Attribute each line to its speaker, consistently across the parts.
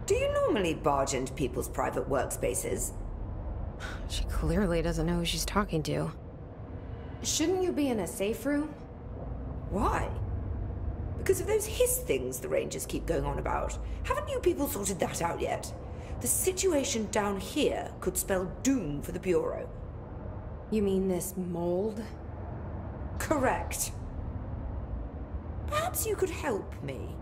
Speaker 1: Do you normally barge into people's private workspaces?
Speaker 2: She clearly doesn't know who she's talking to.
Speaker 3: Shouldn't you be in a safe room?
Speaker 1: Why? Because of those hiss things the Rangers keep going on about. Haven't you people sorted that out yet? The situation down here could spell doom for the Bureau.
Speaker 3: You mean this mold?
Speaker 1: Correct. Perhaps you could help me.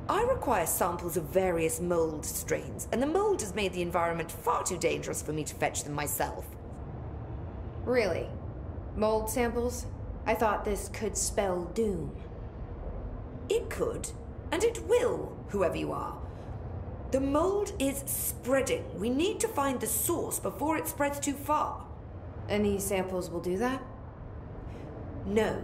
Speaker 1: I require samples of various mold strains, and the mold has made the environment far too dangerous for me to fetch them myself.
Speaker 3: Really? Mold samples? I thought this could spell doom.
Speaker 1: It could, and it will, whoever you are. The mold is spreading. We need to find the source before it spreads too far.
Speaker 3: And these samples will do that?
Speaker 1: No.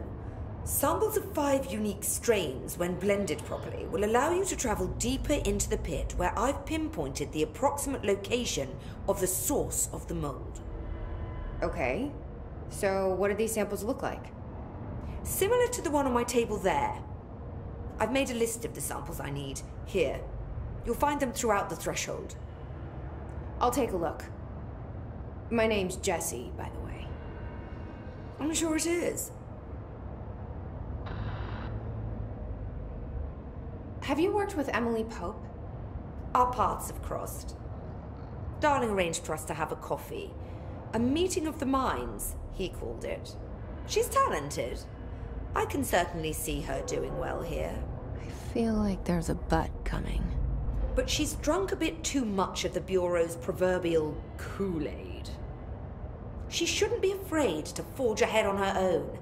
Speaker 1: Samples of 5 unique strains, when blended properly, will allow you to travel deeper into the pit where I've pinpointed the approximate location of the source of the mold.
Speaker 3: Okay. So what do these samples look like?
Speaker 1: Similar to the one on my table there. I've made a list of the samples I need. Here. You'll find them throughout the threshold.
Speaker 3: I'll take a look. My name's Jesse, by the way.
Speaker 1: I'm sure it is.
Speaker 3: Have you worked with Emily Pope?
Speaker 1: Our paths have crossed. Darling arranged for us to have a coffee. A meeting of the minds, he called it. She's talented. I can certainly see her doing well here.
Speaker 2: I feel like there's a but coming.
Speaker 1: But she's drunk a bit too much of the Bureau's proverbial Kool-Aid. She shouldn't be afraid to forge ahead on her own.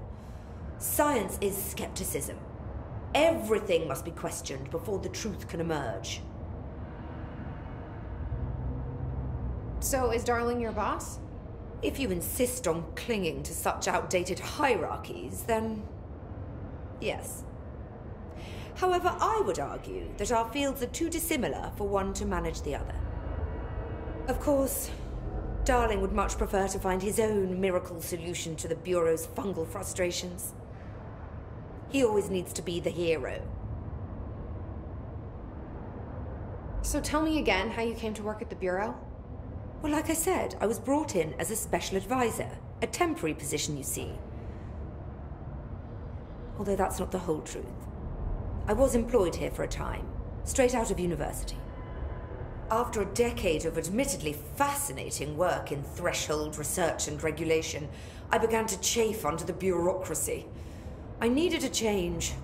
Speaker 1: Science is skepticism. Everything must be questioned before the truth can emerge.
Speaker 3: So is Darling your boss?
Speaker 1: If you insist on clinging to such outdated hierarchies, then yes. However, I would argue that our fields are too dissimilar for one to manage the other. Of course, Darling would much prefer to find his own miracle solution to the Bureau's fungal frustrations. He always needs to be the hero.
Speaker 3: So tell me again how you came to work at the Bureau?
Speaker 1: Well, like I said, I was brought in as a special advisor. A temporary position, you see. Although that's not the whole truth. I was employed here for a time, straight out of university. After a decade of admittedly fascinating work in threshold research and regulation, I began to chafe under the bureaucracy. I needed a change.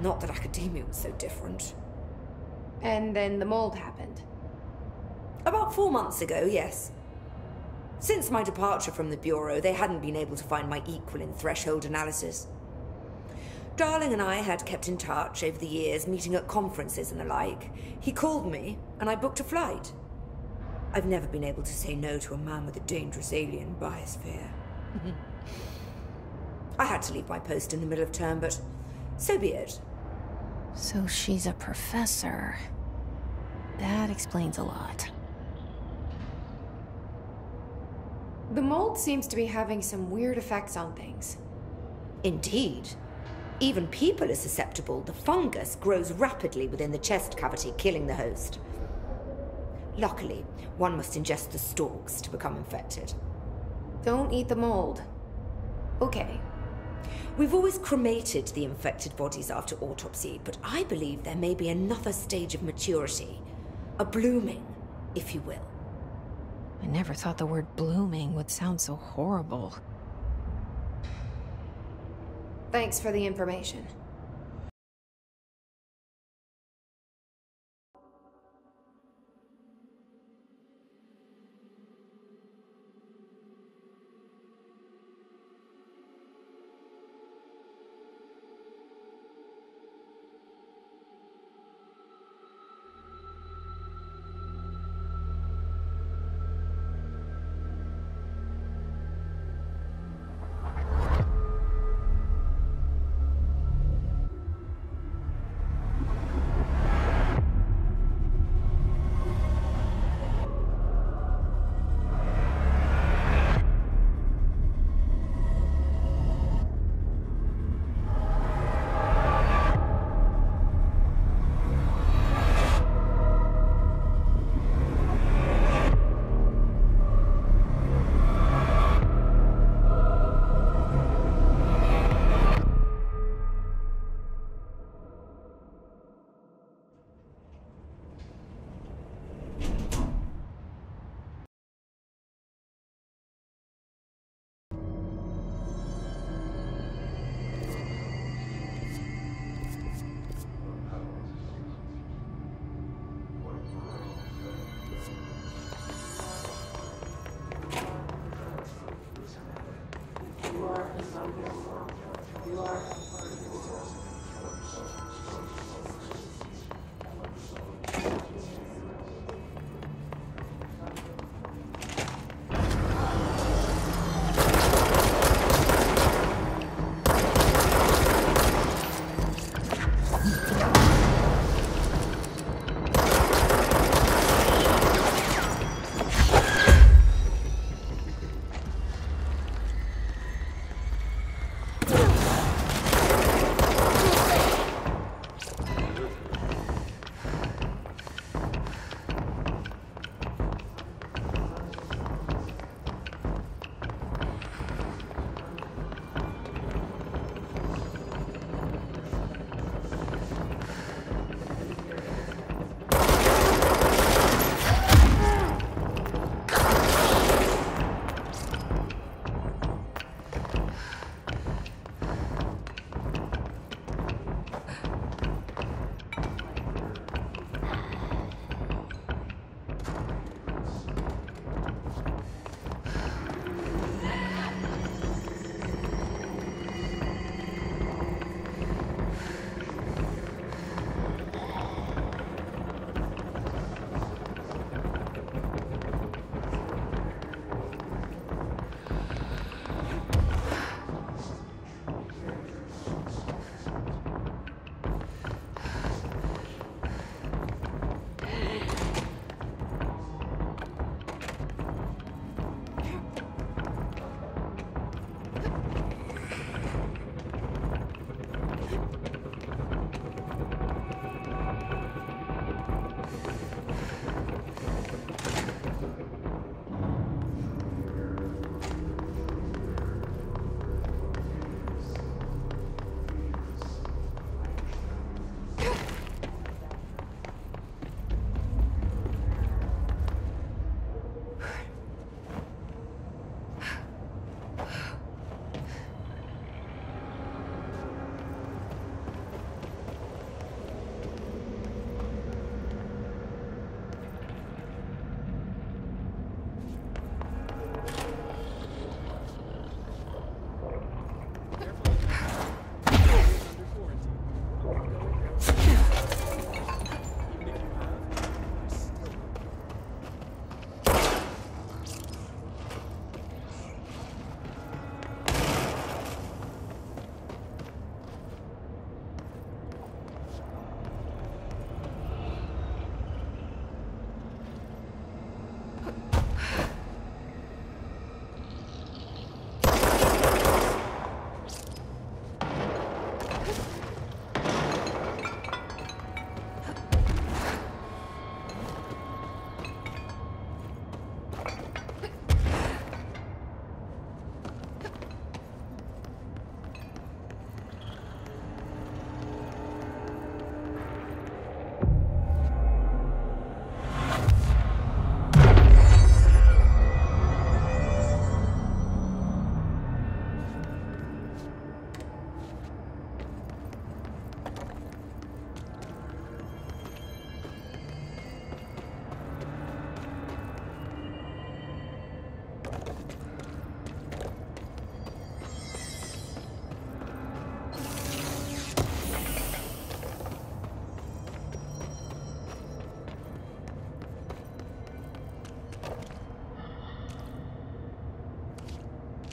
Speaker 1: Not that academia was so different.
Speaker 3: And then the mold happened.
Speaker 1: About 4 months ago, yes. Since my departure from the Bureau, they hadn't been able to find my equal in threshold analysis. Darling and I had kept in touch over the years, meeting at conferences and the like. He called me, and I booked a flight. I've never been able to say no to a man with a dangerous alien biosphere. I had to leave my post in the middle of term, but so be it.
Speaker 2: So she's a professor. That explains a lot.
Speaker 3: The mold seems to be having some weird effects on things.
Speaker 1: Indeed. Even people are susceptible. The fungus grows rapidly within the chest cavity, killing the host. Luckily, one must ingest the stalks to become infected.
Speaker 3: Don't eat the mold. Okay.
Speaker 1: We've always cremated the infected bodies after autopsy, but I believe there may be another stage of maturity. A blooming, if you will.
Speaker 2: I never thought the word blooming would sound so horrible.
Speaker 3: Thanks for the information.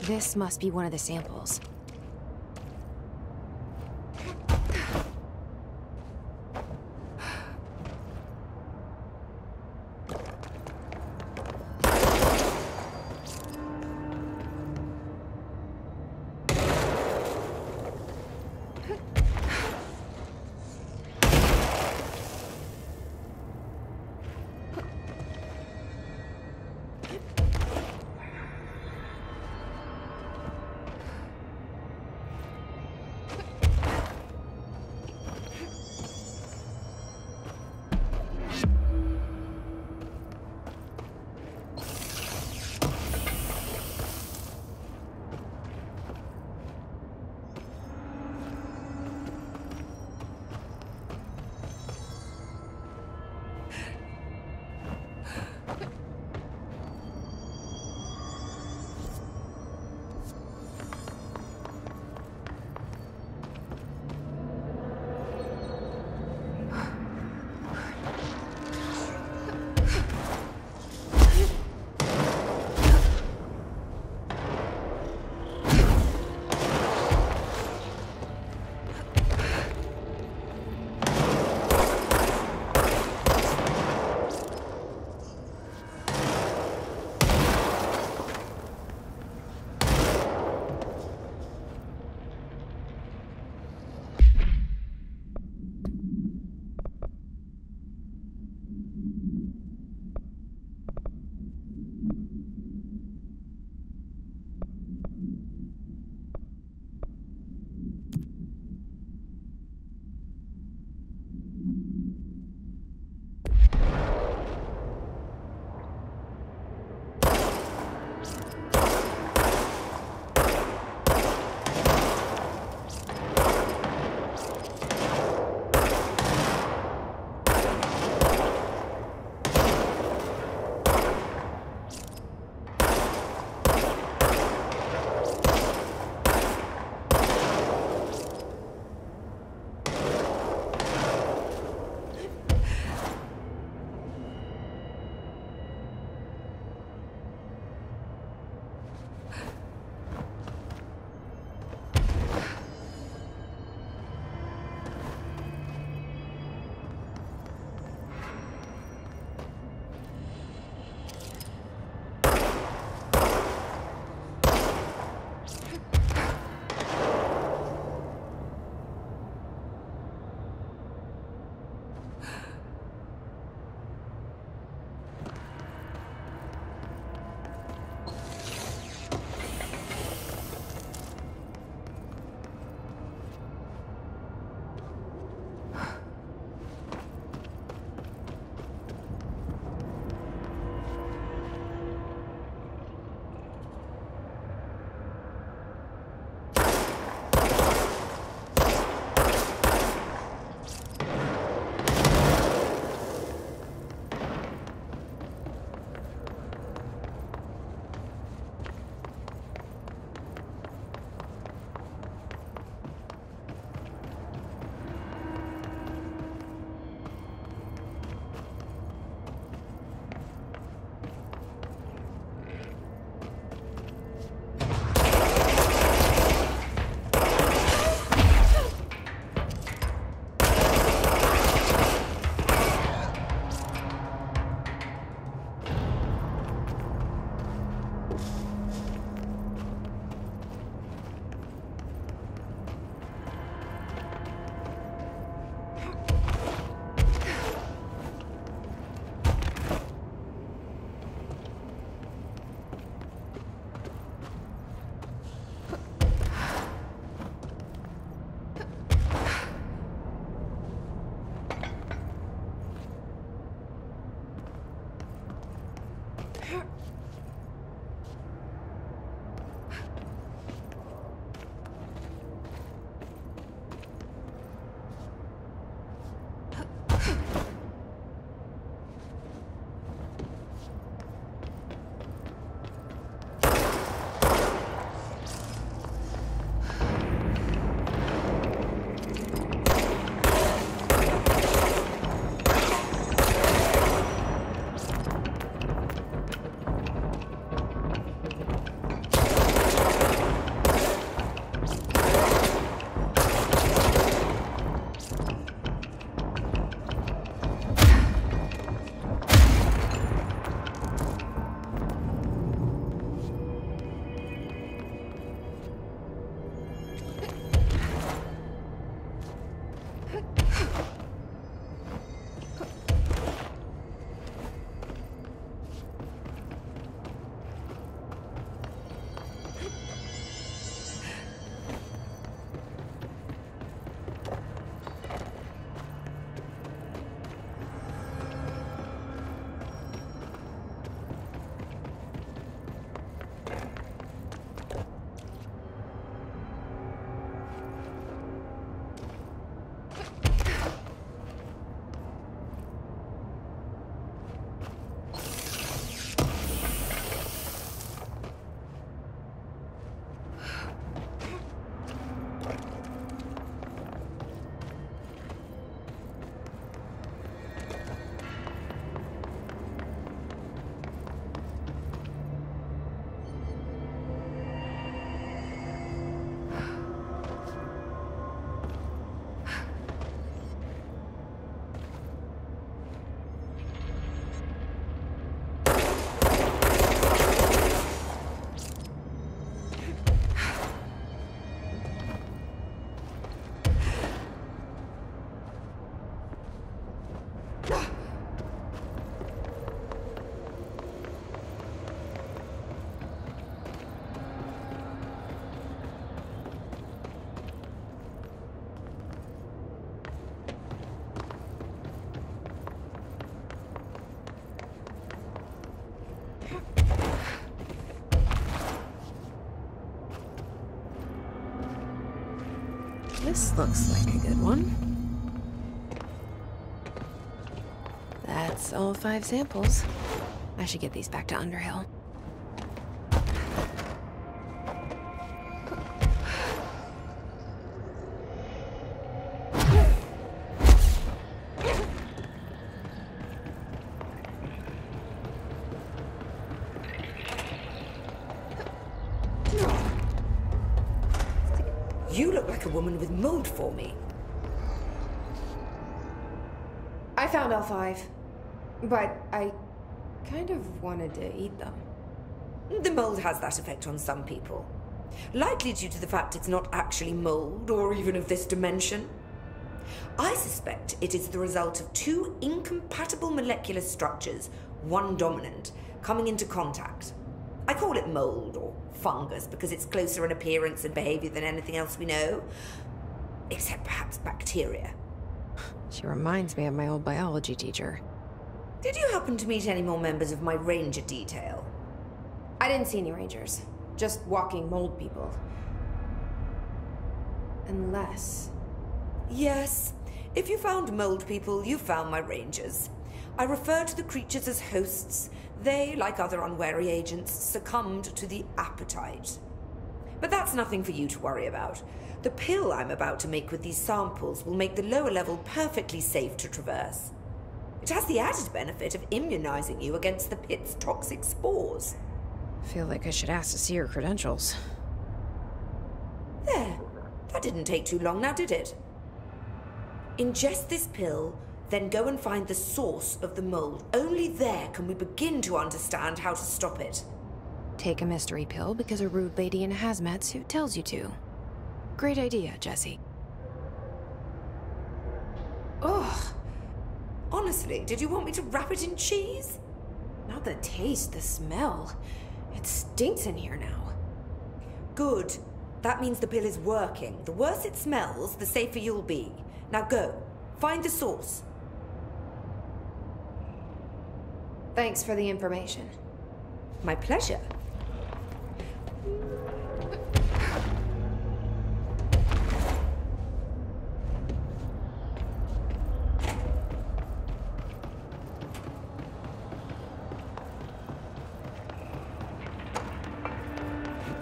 Speaker 2: This must be one of the samples. This looks like a good one. That's all 5 samples. I should get these back to Underhill.
Speaker 1: You look like a woman with mold for me.
Speaker 3: I found all 5, but I kind of wanted to eat them.
Speaker 1: The mold has that effect on some people. Likely due to the fact it's not actually mold, or even of this dimension. I suspect it is the result of 2 incompatible molecular structures, one dominant, coming into contact. I call it mold, or fungus, because it's closer in appearance and behavior than anything else we know. Except perhaps bacteria.
Speaker 2: She reminds me of my old biology teacher.
Speaker 1: Did you happen to meet any more members of my ranger detail?
Speaker 3: I didn't see any rangers. Just walking mold people. Unless...
Speaker 1: Yes. If you found mold people, you found my rangers. I refer to the creatures as hosts. They, like other unwary agents, succumbed to the appetite. But that's nothing for you to worry about. The pill I'm about to make with these samples will make the lower level perfectly safe to traverse. It has the added benefit of immunizing you against the pit's toxic spores.
Speaker 2: I feel like I should ask to see her credentials.
Speaker 1: There. That didn't take too long now, did it? Ingest this pill, then go and find the source of the mold. Only there can we begin to understand how to stop it.
Speaker 2: Take a mystery pill because a rude lady in a hazmat suit tells you to. Great idea, Jesse.
Speaker 1: Ugh. Honestly, did you want me to wrap it in cheese?
Speaker 3: Not the taste, the smell. It stinks in here now.
Speaker 1: Good. That means the pill is working. The worse it smells, the safer you'll be. Now go. Find the source.
Speaker 3: Thanks for the information.
Speaker 1: My pleasure.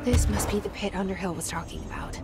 Speaker 2: This must be the pit Underhill was talking about.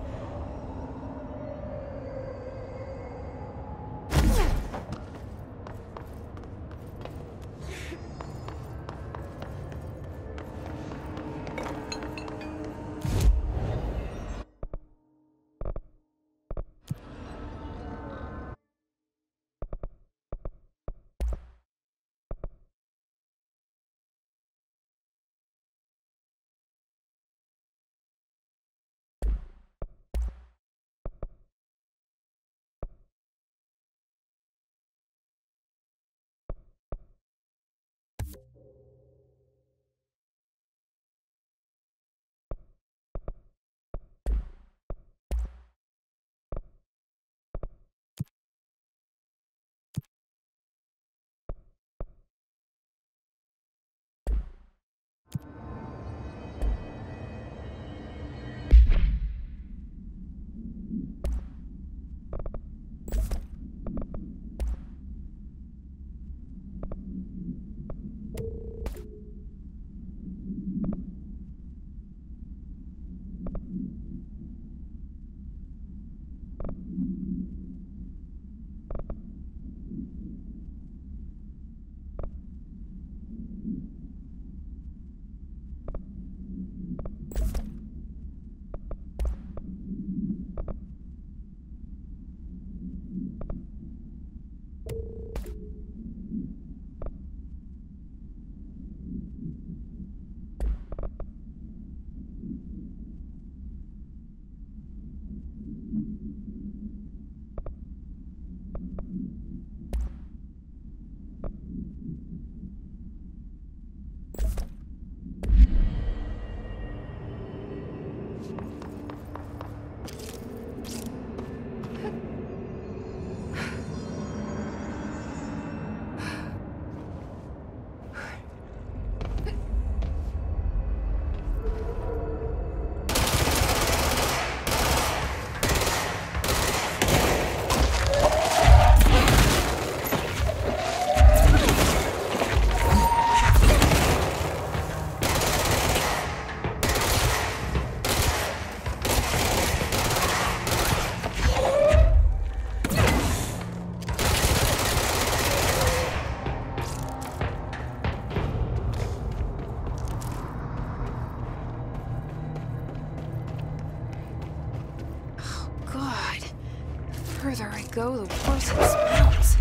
Speaker 2: go, the worse it smells.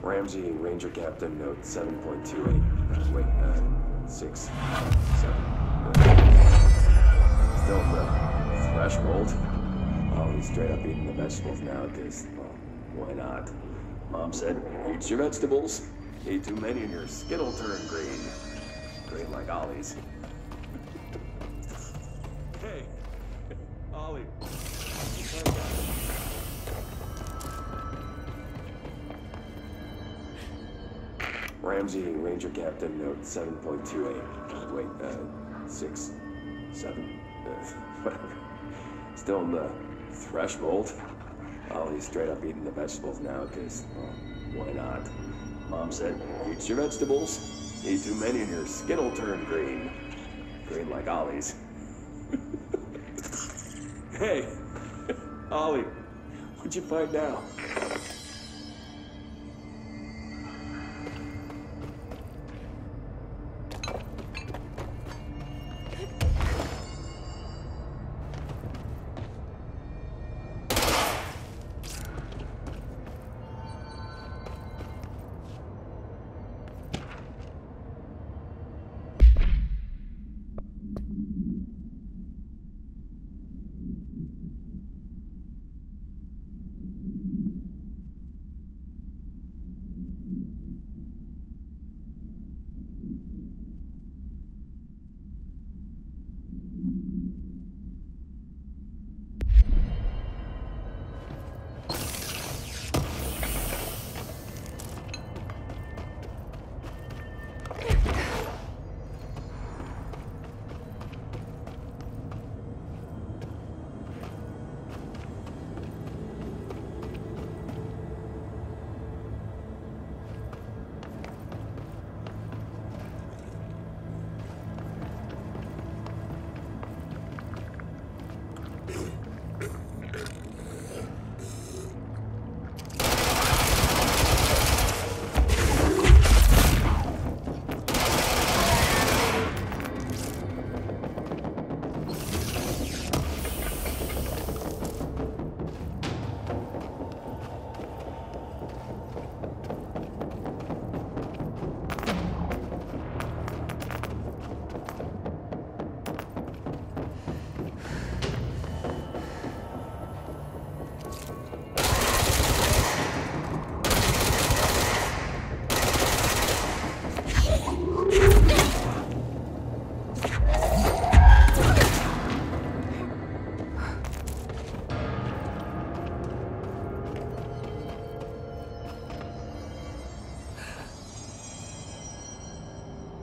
Speaker 4: Ramsey, Ranger Captain, note 7.28. Wait, 6, 7. Still in the threshold. Oh, he's straight up eating the vegetables now, because, well, why not? Mom said, eat your vegetables. Eat too many and your skin will turn green. Green like Ollie's. Hey, Ollie. Ramsey, Ranger Captain, note 7.28. Wait, 6, 7, whatever. Still in the threshold. Oh, he's straight up eating the vegetables now, because, well, why not? Mom said, eat your vegetables. Eat too many and your skin will turn green. Green like Ollie's. Hey, Ollie, what'd you find now?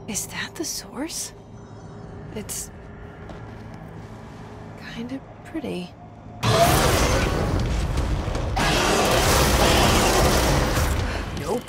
Speaker 2: Is that the source? It's kind of pretty. Nope.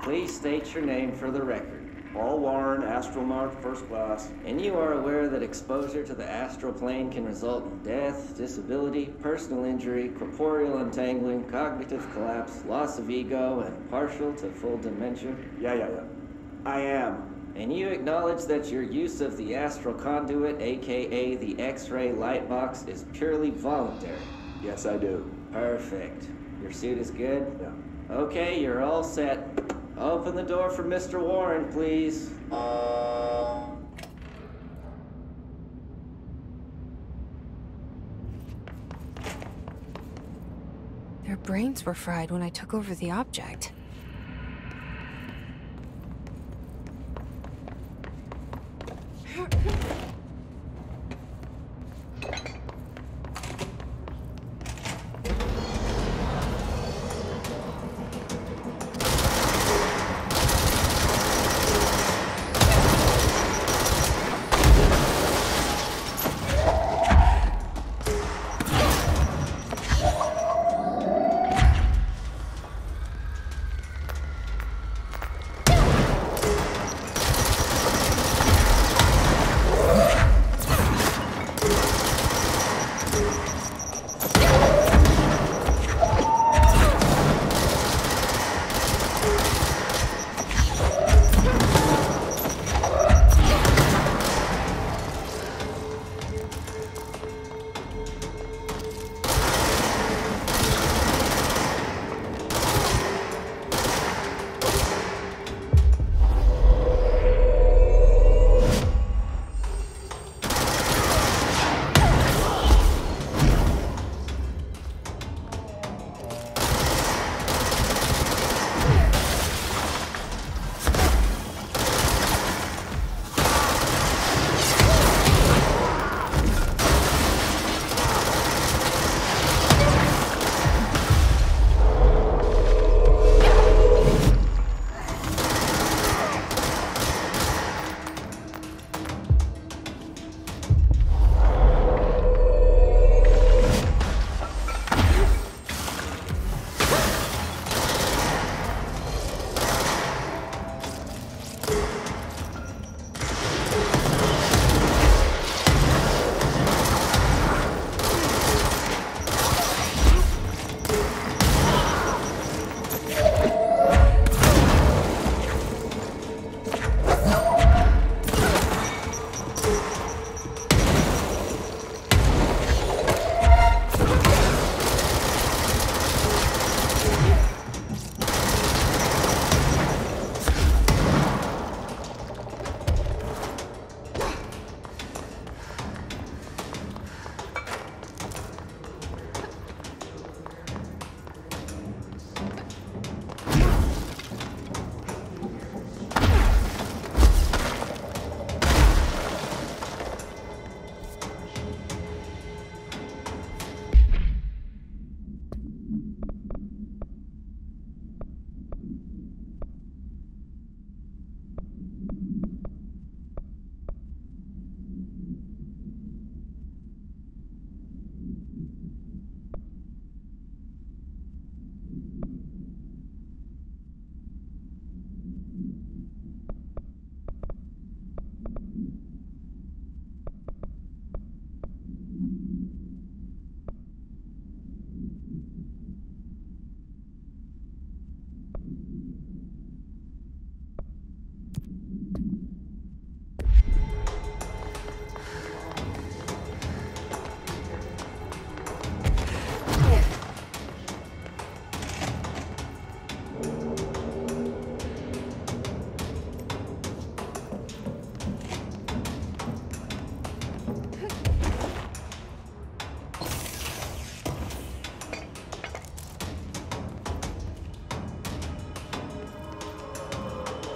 Speaker 5: Please state your name for the record.
Speaker 4: Paul Warren, astral mark, first class.
Speaker 5: And you are aware that exposure to the astral plane can result in death, disability, personal injury, corporeal untangling, cognitive collapse, loss of ego, and partial to full dementia?
Speaker 4: Yeah. I am.
Speaker 5: And you acknowledge that your use of the astral conduit, aka the X-ray light box, is purely voluntary?
Speaker 4: Yes, I do.
Speaker 5: Perfect. Your suit is good?
Speaker 4: Yeah.
Speaker 5: Okay, you're all set. Open the door for Mr. Warren, please.
Speaker 2: Their brains were fried when I took over the object.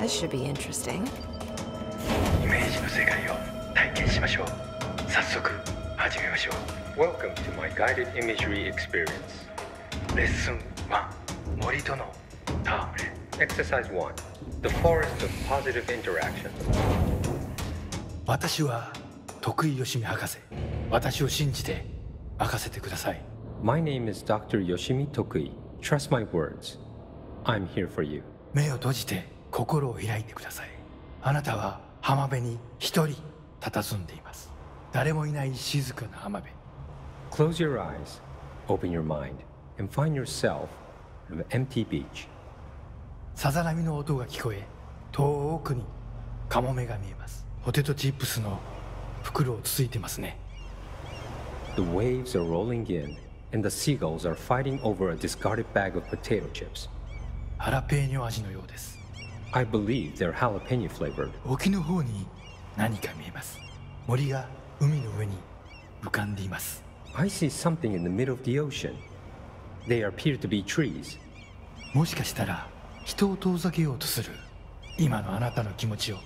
Speaker 2: This should be interesting.
Speaker 6: イメージの世界を体験しましょう。早速始めましょう。Welcome to my guided imagery experience. レッスン1、森との戯れ。Exercise 1, the forest of positive interactions. 私は徳井義美博士。私を信じて任せてください。
Speaker 7: My name is Dr. Yoshimi Tokui. Trust my words. I'm here for you. 目を閉じて心を開いてください。あなたは浜辺に一人佇んでいます。誰もいない静かな浜辺。
Speaker 6: Close your eyes, open your mind, and find yourself on an empty beach.
Speaker 7: さざ波の音が聞こえ、遠くにカモメが見えます。ポテトチップスの袋をつついてますね。
Speaker 6: The waves are rolling in, and the seagulls are fighting over a discarded bag of potato chips.
Speaker 7: ハラペーニョ味のようです。
Speaker 6: I believe they're jalapeno flavored.
Speaker 7: 沖の方に何か見えます。森が海の上に浮かんでいます。
Speaker 6: I see something in the middle of the ocean. They appear to be trees.
Speaker 7: もしかしたら人を遠ざけようとする今のあなたの気持ちを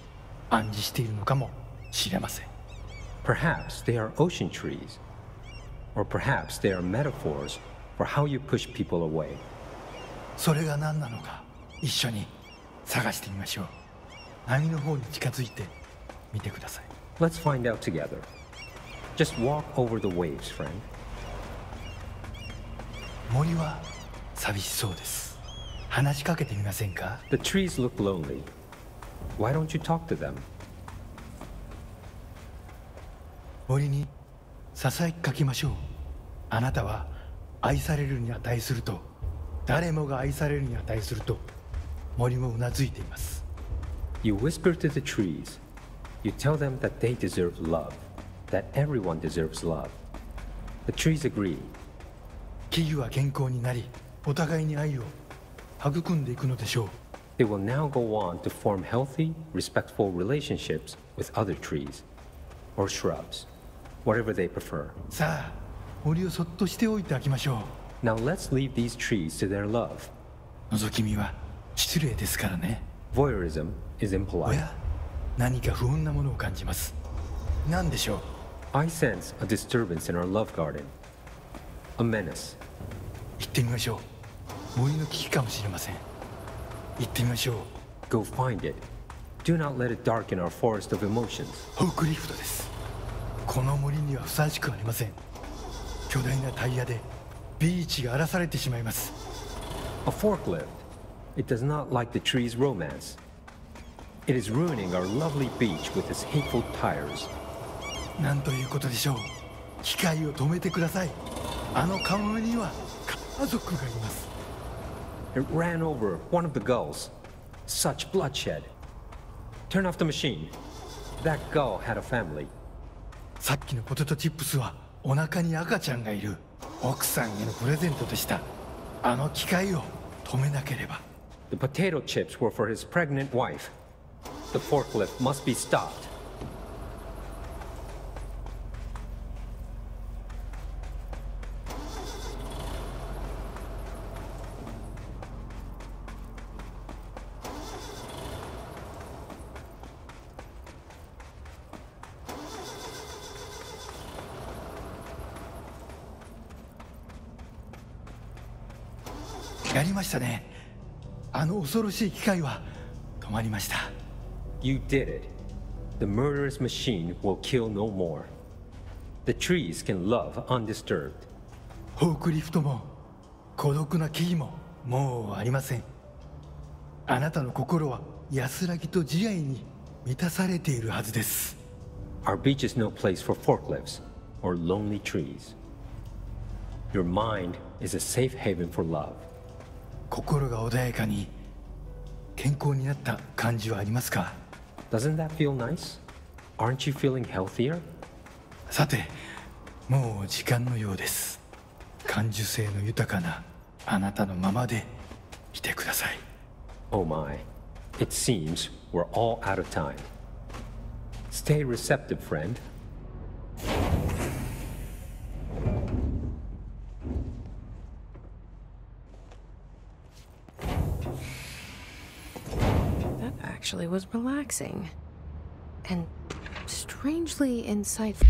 Speaker 7: 暗示しているのかもしれません。
Speaker 6: Perhaps they are ocean trees. Or perhaps they are metaphors for how you push people away.
Speaker 7: それが何なのか一緒に探してみましょう。波の方に近づいてみてください。
Speaker 6: Let's find out together. Just walk over the waves, friend.
Speaker 7: 森は寂しそうです。話しかけてみませんか？
Speaker 6: The trees look lonely. Why don't you talk to them?
Speaker 7: 森にささやきかけましょう。あなたは愛されるに値すると、誰もが愛されるに値すると森もうなずいています。
Speaker 6: You whisper to the trees. You tell them that they deserve love, that everyone deserves love. The trees agree.
Speaker 7: 木々は健康になり、お互いに愛を育んでいくのでしょう。
Speaker 6: They will now go on to form healthy, respectful relationships with other trees or shrubs, whatever they prefer.
Speaker 7: さあ、森をそっとしておいてあげましょう。
Speaker 6: Now let's leave these trees to their love.
Speaker 7: 覗き見は失礼ですからね。
Speaker 6: Voyeurism is
Speaker 7: お
Speaker 6: impolite.
Speaker 7: や、何か不穏なものを感じます。何でしょう？
Speaker 6: I sense a disturbance in our love garden. A menace.
Speaker 7: 行ってみましょう。森の危機かもしれません。行ってみましょう。
Speaker 6: Go find it. Do not let it darken our forest of emotions.
Speaker 7: フォークリフトです。この森にはふさわしくありません。巨大なタイヤでビーチが荒らされてしまいます。
Speaker 6: A forklift. It does not like the tree's romance. It is ruining our lovely beach with its hateful tires.
Speaker 7: なんということでしょう。機械を止めてください。あのカモメには家族がいます。
Speaker 6: It ran over one of the gulls. Such bloodshed. Turn off the machine. That gull had a family.
Speaker 7: さっきのポテトチップスはお腹に赤ちゃんがいる奥さんへのプレゼントでした。あの機械を止めなければ。
Speaker 6: The potato chips were for his pregnant wife. The forklift must be stopped.
Speaker 7: 「やりましたね。あの恐ろしい機械は止まりました。
Speaker 6: You did it. The murderous machine will kill no more. The trees can love undisturbed.
Speaker 7: フォークリフトも孤独な木々ももうありません。あなたの心は安らぎと慈愛に満たされているはずです。
Speaker 6: Our beach is no place for forklifts or lonely trees. Your mind is a safe haven for love.
Speaker 7: 心が穏やかに健康になった感じはありますか？
Speaker 6: Doesn't that feel nice? Aren't you feeling healthier?
Speaker 7: さて、もう時間のようです。感受性の豊かなあなたのままでいてください。
Speaker 6: Oh my. It seems we're all out of time. Stay receptive, friend.
Speaker 2: That actually was relaxing. And strangely insightful.